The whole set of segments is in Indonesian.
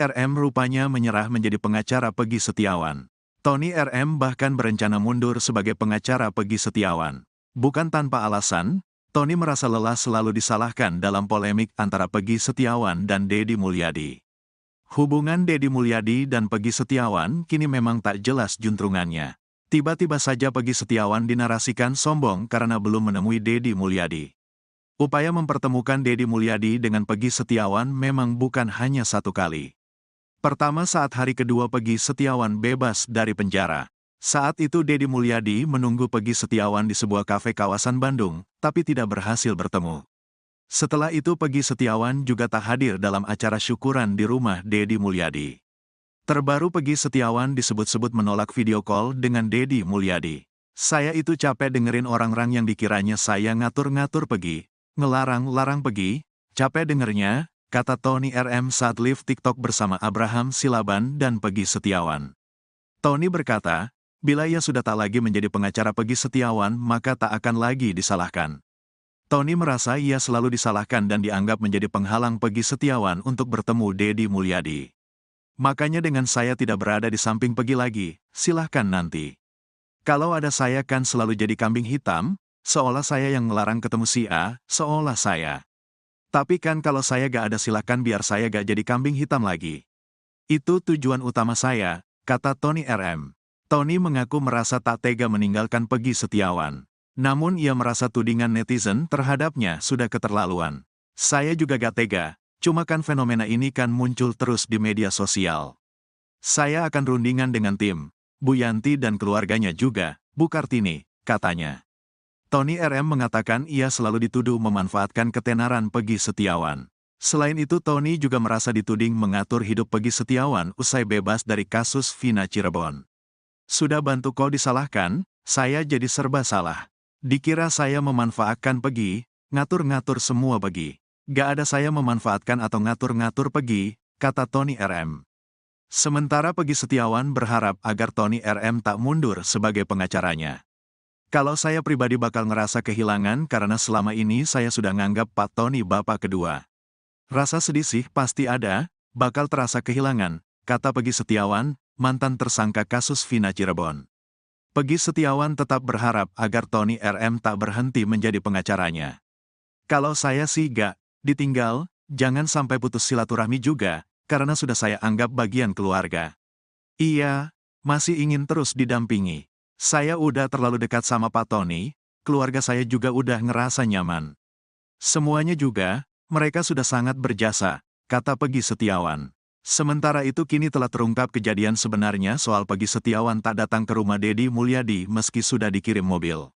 RM rupanya menyerah menjadi pengacara Peggy Setiawan. Tony RM bahkan berencana mundur sebagai pengacara Peggy Setiawan. Bukan tanpa alasan, Tony merasa lelah selalu disalahkan dalam polemik antara Peggy Setiawan dan Deddy Mulyadi. Hubungan Deddy Mulyadi dan Peggy Setiawan kini memang tak jelas juntrungannya. Tiba-tiba saja Peggy Setiawan dinarasikan sombong karena belum menemui Deddy Mulyadi. Upaya mempertemukan Deddy Mulyadi dengan Peggy Setiawan memang bukan hanya satu kali. Pertama saat hari kedua Peggy Setiawan bebas dari penjara. Saat itu Deddy Mulyadi menunggu Peggy Setiawan di sebuah kafe kawasan Bandung, tapi tidak berhasil bertemu. Setelah itu Peggy Setiawan juga tak hadir dalam acara syukuran di rumah Deddy Mulyadi. Terbaru Peggy Setiawan disebut-sebut menolak video call dengan Deddy Mulyadi. Saya itu capek dengerin orang-orang yang dikiranya saya ngatur-ngatur Peggy, ngelarang-larang Peggy, capek dengernya, kata Tony RM saat live TikTok bersama Abraham Silaban dan Peggy Setiawan. Tony berkata, bila ia sudah tak lagi menjadi pengacara Peggy Setiawan maka tak akan lagi disalahkan. Tony merasa ia selalu disalahkan dan dianggap menjadi penghalang Peggy Setiawan untuk bertemu Deddy Mulyadi. Makanya dengan saya tidak berada di samping Peggy lagi, silahkan nanti. Kalau ada saya kan selalu jadi kambing hitam, seolah saya yang melarang ketemu si A, seolah saya. Tapi kan kalau saya gak ada silahkan biar saya gak jadi kambing hitam lagi. Itu tujuan utama saya, kata Tony RM. Tony mengaku merasa tak tega meninggalkan Peggy Setiawan. Namun ia merasa tudingan netizen terhadapnya sudah keterlaluan. Saya juga gak tega. Cuma kan fenomena ini kan muncul terus di media sosial. Saya akan rundingan dengan tim, Bu Yanti dan keluarganya juga, Bu Kartini, katanya. Tony RM mengatakan ia selalu dituduh memanfaatkan ketenaran Peggy Setiawan. Selain itu Tony juga merasa dituding mengatur hidup Peggy Setiawan usai bebas dari kasus Vina Cirebon. Sudah bantu kau disalahkan, saya jadi serba salah. Dikira saya memanfaatkan Peggy, ngatur-ngatur semua Peggy. Gak ada saya memanfaatkan atau ngatur-ngatur Peggy, kata Tony RM. Sementara Peggy Setiawan berharap agar Tony RM tak mundur sebagai pengacaranya. Kalau saya pribadi bakal ngerasa kehilangan karena selama ini saya sudah nganggap Pak Tony bapak kedua. Rasa sedih sih pasti ada, bakal terasa kehilangan, kata Peggy Setiawan, mantan tersangka kasus Vina Cirebon. Peggy Setiawan tetap berharap agar Tony RM tak berhenti menjadi pengacaranya. Kalau saya sih gak ditinggal, jangan sampai putus silaturahmi juga, karena sudah saya anggap bagian keluarga. Iya, masih ingin terus didampingi. Saya udah terlalu dekat sama Pak Tony, keluarga saya juga udah ngerasa nyaman. Semuanya juga, mereka sudah sangat berjasa, kata Peggy Setiawan. Sementara itu kini telah terungkap kejadian sebenarnya soal Peggy Setiawan tak datang ke rumah Deddy Mulyadi meski sudah dikirim mobil.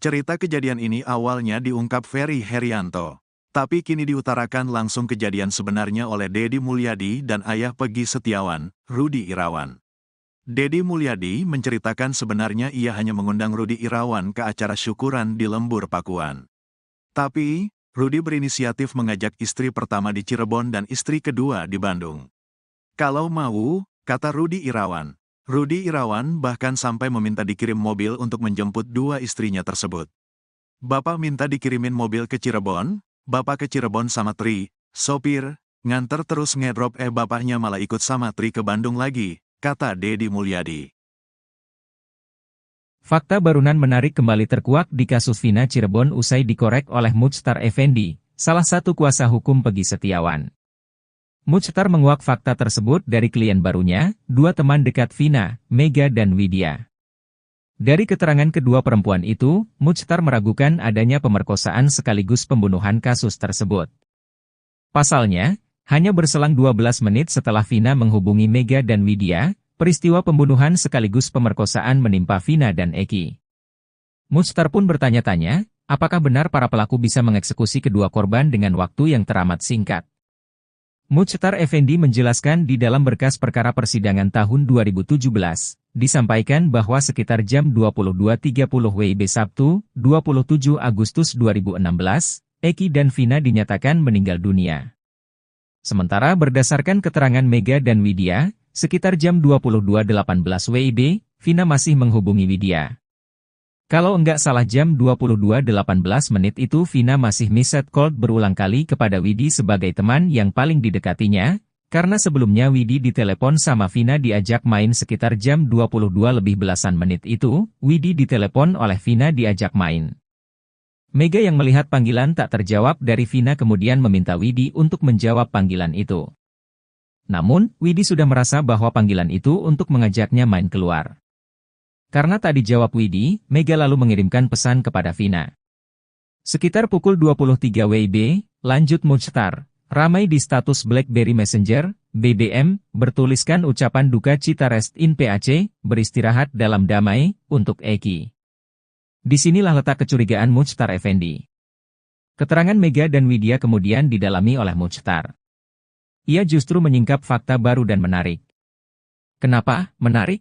Cerita kejadian ini awalnya diungkap Ferry Herianto. Tapi kini diutarakan langsung kejadian sebenarnya oleh Deddy Mulyadi dan ayah Peggy Setiawan, Rudy Irawan. Deddy Mulyadi menceritakan sebenarnya ia hanya mengundang Rudy Irawan ke acara syukuran di Lembur Pakuan. Tapi, Rudy berinisiatif mengajak istri pertama di Cirebon dan istri kedua di Bandung. Kalau mau, kata Rudy Irawan. Rudy Irawan bahkan sampai meminta dikirim mobil untuk menjemput dua istrinya tersebut. Bapak minta dikirimin mobil ke Cirebon, Bapak ke Cirebon sama Tri, sopir, nganter terus ngedrop bapaknya malah ikut sama Tri ke Bandung lagi, kata Deddy Mulyadi. Fakta barunan menarik kembali terkuak di kasus Vina Cirebon usai dikorek oleh Muchtar Effendi, salah satu kuasa hukum Peggy Setiawan. Muchtar menguak fakta tersebut dari klien barunya, dua teman dekat Vina, Mega dan Widya. Dari keterangan kedua perempuan itu, Muchtar meragukan adanya pemerkosaan sekaligus pembunuhan kasus tersebut. Pasalnya, hanya berselang 12 menit setelah Vina menghubungi Mega dan Widya, peristiwa pembunuhan sekaligus pemerkosaan menimpa Vina dan Eki. Muchtar pun bertanya-tanya, apakah benar para pelaku bisa mengeksekusi kedua korban dengan waktu yang teramat singkat. Muchtar Effendi menjelaskan di dalam berkas perkara persidangan tahun 2017, disampaikan bahwa sekitar jam 22.30 WIB Sabtu, 27 Agustus 2016, Eki dan Vina dinyatakan meninggal dunia. Sementara berdasarkan keterangan Mega dan Widya, sekitar jam 22.18 WIB, Vina masih menghubungi Widya. Kalau enggak salah jam 22.18 menit itu Vina masih miset call berulang kali kepada Widya sebagai teman yang paling didekatinya, Karena sebelumnya Widi ditelepon sama Vina diajak main sekitar jam 22 lebih belasan menit itu, Widi ditelepon oleh Vina diajak main. Mega yang melihat panggilan tak terjawab dari Vina kemudian meminta Widi untuk menjawab panggilan itu. Namun, Widi sudah merasa bahwa panggilan itu untuk mengajaknya main keluar. Karena tak dijawab Widi, Mega lalu mengirimkan pesan kepada Vina. Sekitar pukul 23 WIB, lanjut Muchtar. Ramai di status BlackBerry Messenger, BBM, bertuliskan ucapan duka cita rest in PAC, beristirahat dalam damai, untuk Eki. Disinilah letak kecurigaan Muchtar Effendi. Keterangan Mega dan Widya kemudian didalami oleh Muchtar. Ia justru menyingkap fakta baru dan menarik. Kenapa menarik?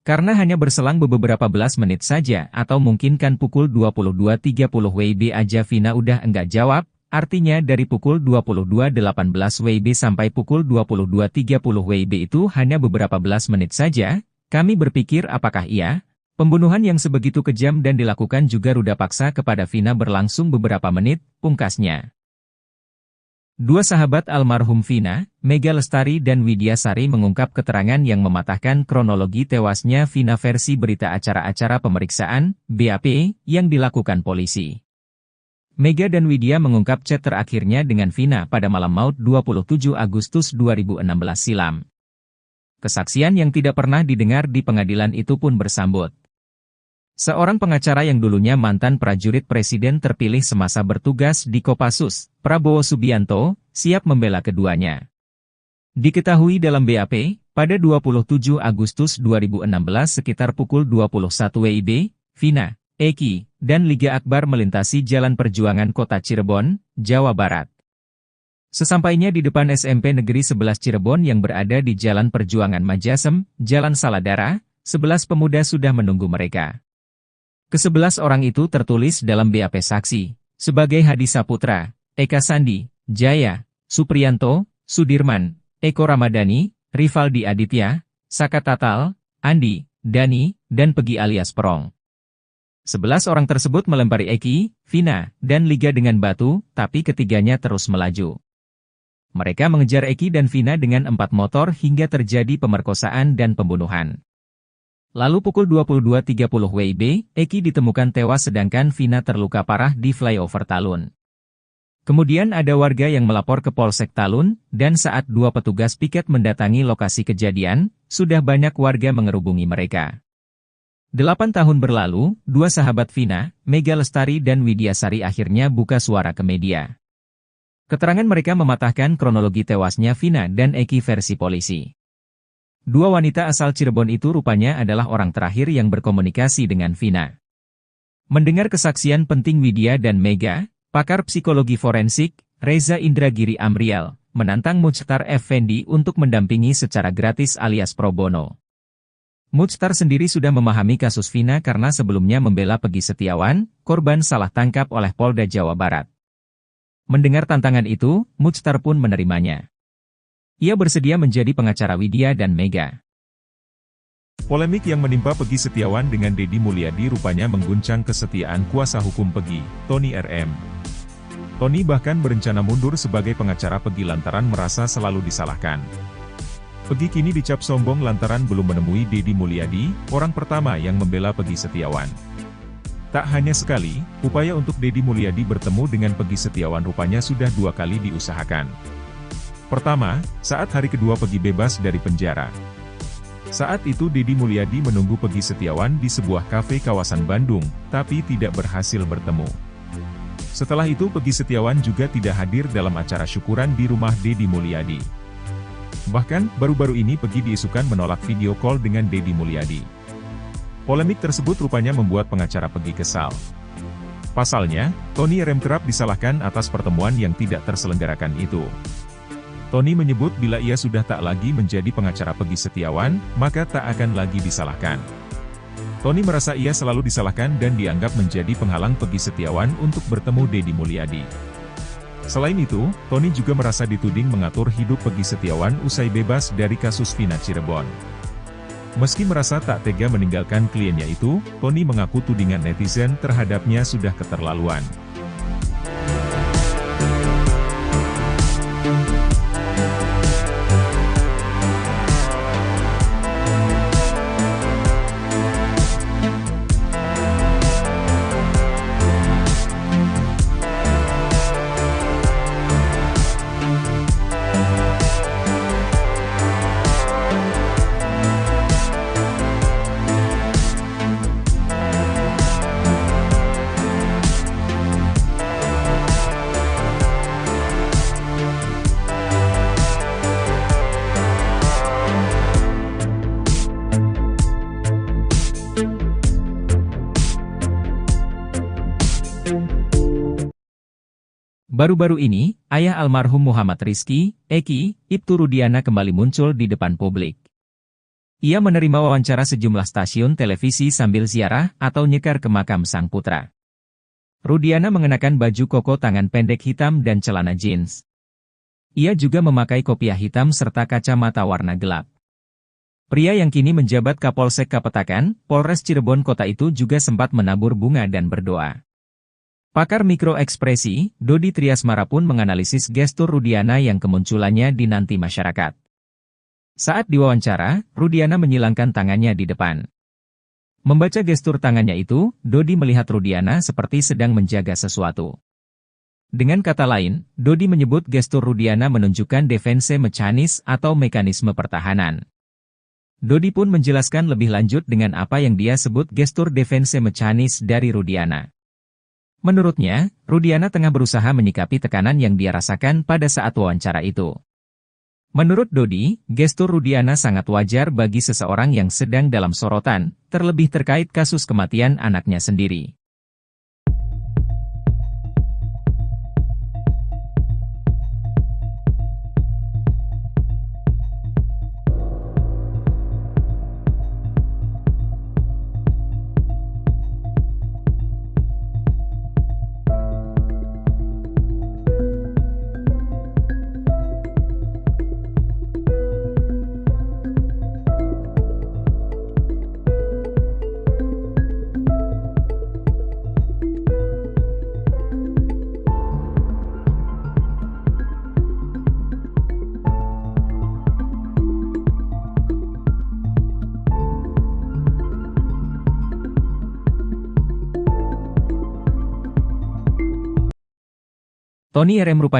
Karena hanya berselang beberapa belas menit saja atau mungkin kan pukul 22.30 WIB aja Vina udah enggak jawab. Artinya dari pukul 22.18 WIB sampai pukul 22.30 WIB itu hanya beberapa belas menit saja. Kami berpikir apakah pembunuhan yang sebegitu kejam dan dilakukan juga ruda paksa kepada Vina berlangsung beberapa menit, pungkasnya. Dua sahabat almarhum Vina, Mega Lestari dan Widya Sari mengungkap keterangan yang mematahkan kronologi tewasnya Vina versi berita acara-acara pemeriksaan, BAP, yang dilakukan polisi. Mega dan Widya mengungkap chat terakhirnya dengan Vina pada malam maut 27 Agustus 2016 silam. Kesaksian yang tidak pernah didengar di pengadilan itu pun bersambut. Seorang pengacara yang dulunya mantan prajurit presiden terpilih semasa bertugas di Kopassus, Prabowo Subianto, siap membela keduanya. Diketahui dalam BAP, pada 27 Agustus 2016 sekitar pukul 21 WIB, Vina, Eki, dan Liga Akbar melintasi Jalan Perjuangan Kota Cirebon, Jawa Barat. Sesampainya di depan SMP Negeri 11 Cirebon yang berada di Jalan Perjuangan Majasem, Jalan Saladara, 11 pemuda sudah menunggu mereka. Ke-11 orang itu tertulis dalam BAP saksi, sebagai Hadi Saputra, Eka Sandi, Jaya, Supriyanto, Sudirman, Eko Ramadhani, Rivaldi Aditya, Saka Tatal, Andi, Dani, dan Pegi alias Perong. 11 orang tersebut melempari Eki, Vina, dan Liga dengan batu, tapi ketiganya terus melaju. Mereka mengejar Eki dan Vina dengan 4 motor hingga terjadi pemerkosaan dan pembunuhan. Lalu pukul 22.30 WIB, Eki ditemukan tewas sedangkan Vina terluka parah di flyover Talun. Kemudian ada warga yang melapor ke Polsek Talun, dan saat 2 petugas piket mendatangi lokasi kejadian, sudah banyak warga mengerubungi mereka. 8 tahun berlalu, 2 sahabat Vina, Mega Lestari dan Widya Sari akhirnya buka suara ke media. Keterangan mereka mematahkan kronologi tewasnya Vina dan Eki versi polisi. 2 wanita asal Cirebon itu rupanya adalah orang terakhir yang berkomunikasi dengan Vina. Mendengar kesaksian penting Widya dan Mega, pakar psikologi forensik, Reza Indragiri Amriel, menantang Muchtar Effendi untuk mendampingi secara gratis alias pro bono. Muchtar sendiri sudah memahami kasus Vina karena sebelumnya membela Pegi Setiawan, korban salah tangkap oleh Polda Jawa Barat. Mendengar tantangan itu, Muchtar pun menerimanya. Ia bersedia menjadi pengacara Widya dan Mega. Polemik yang menimpa Pegi Setiawan dengan Deddy Mulyadi rupanya mengguncang kesetiaan kuasa hukum Pegi, Tony RM. Tony bahkan berencana mundur sebagai pengacara Pegi lantaran merasa selalu disalahkan. Pegi kini dicap sombong lantaran belum menemui Deddy Mulyadi, orang pertama yang membela Pegi Setiawan. Tak hanya sekali, upaya untuk Deddy Mulyadi bertemu dengan Pegi Setiawan rupanya sudah 2 kali diusahakan. Pertama, saat hari kedua Pegi bebas dari penjara. Saat itu Deddy Mulyadi menunggu Pegi Setiawan di sebuah kafe kawasan Bandung, tapi tidak berhasil bertemu. Setelah itu Pegi Setiawan juga tidak hadir dalam acara syukuran di rumah Deddy Mulyadi. Bahkan, baru-baru ini Pegi diisukan menolak video call dengan Deddy Mulyadi. Polemik tersebut rupanya membuat pengacara Pegi kesal. Pasalnya, Tony RM kerap disalahkan atas pertemuan yang tidak terselenggarakan itu. Tony menyebut bila ia sudah tak lagi menjadi pengacara Pegi Setiawan, maka tak akan lagi disalahkan. Tony merasa ia selalu disalahkan dan dianggap menjadi penghalang Pegi Setiawan untuk bertemu Deddy Mulyadi. Selain itu, Tony juga merasa dituding mengatur hidup Pegi Setiawan usai bebas dari kasus Vina Cirebon. Meski merasa tak tega meninggalkan kliennya itu, Tony mengaku tudingan netizen terhadapnya sudah keterlaluan. Baru-baru ini, ayah almarhum Muhammad Rizky, Eki, Ibtu Rudiana kembali muncul di depan publik. Ia menerima wawancara sejumlah stasiun televisi sambil ziarah atau nyekar ke makam sang putra. Rudiana mengenakan baju koko tangan pendek hitam dan celana jeans. Ia juga memakai kopiah hitam serta kacamata warna gelap. Pria yang kini menjabat Kapolsek Kapetakan, Polres Cirebon Kota itu juga sempat menabur bunga dan berdoa. Pakar mikroekspresi, Dodi Triasmara pun menganalisis gestur Rudiana yang kemunculannya dinanti masyarakat. Saat diwawancara, Rudiana menyilangkan tangannya di depan. Membaca gestur tangannya itu, Dodi melihat Rudiana seperti sedang menjaga sesuatu. Dengan kata lain, Dodi menyebut gestur Rudiana menunjukkan defense mechanism atau mekanisme pertahanan. Dodi pun menjelaskan lebih lanjut dengan apa yang dia sebut gestur defense mechanism dari Rudiana. Menurutnya, Rudiana tengah berusaha menyikapi tekanan yang dia rasakan pada saat wawancara itu. Menurut Dodi, gestur Rudiana sangat wajar bagi seseorang yang sedang dalam sorotan, terlebih terkait kasus kematian anaknya sendiri. Tony RM